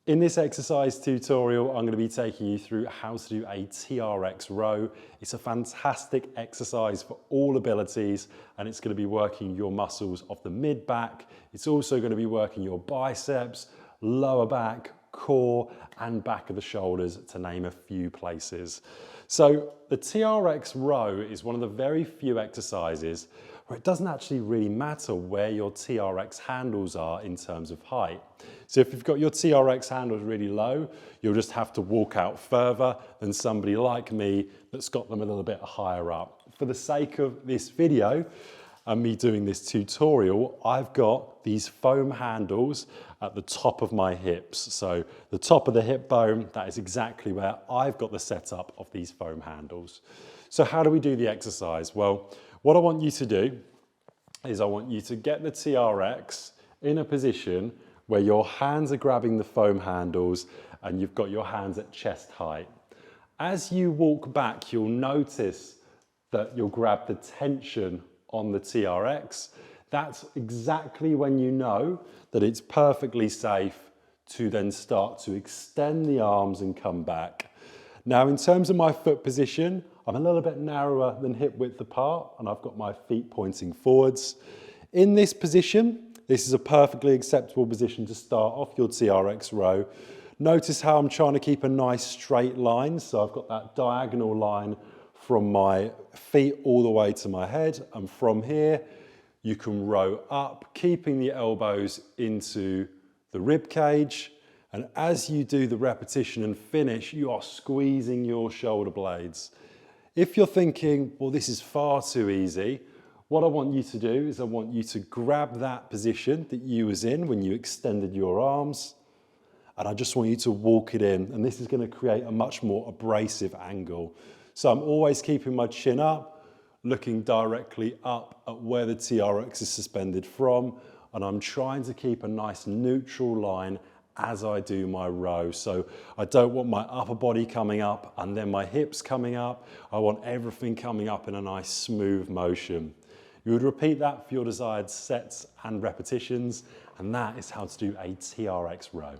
In this exercise tutorial, I'm going to be taking you through how to do a TRX row. It's a fantastic exercise for all abilities, and it's going to be working your muscles of the mid back. It's also going to be working your biceps, lower back, core, and back of the shoulders, to name a few places. So the TRX row is one of the very few exercises where it doesn't actually really matter where your TRX handles are in terms of height. So if you've got your TRX handles really low, you'll just have to walk out further than somebody like me that's got them a little bit higher up. For the sake of this video and me doing this tutorial, I've got these foam handles at the top of my hips. So the top of the hip bone, that is exactly where I've got the setup of these foam handles. So how do we do the exercise? Well, what I want you to do is I want you to get the TRX in a position where your hands are grabbing the foam handles and you've got your hands at chest height. As you walk back, you'll notice that you'll grab the tension on the TRX. That's exactly when you know that it's perfectly safe to then start to extend the arms and come back. Now, in terms of my foot position, I'm a little bit narrower than hip width apart, and I've got my feet pointing forwards. In this position, this is a perfectly acceptable position to start off your TRX row. Notice how I'm trying to keep a nice straight line. So I've got that diagonal line from my feet all the way to my head. And from here, you can row up, keeping the elbows into the rib cage. And as you do the repetition and finish, you are squeezing your shoulder blades. If you're thinking, well, this is far too easy, what I want you to do is I want you to grab that position that you was in when you extended your arms, and I just want you to walk it in, and this is going to create a much more abrasive angle. So I'm always keeping my chin up, looking directly up at where the TRX is suspended from, and I'm trying to keep a nice neutral line as I do my row. So I don't want my upper body coming up and then my hips coming up. I want everything coming up in a nice smooth motion. You would repeat that for your desired sets and repetitions, and that is how to do a TRX row.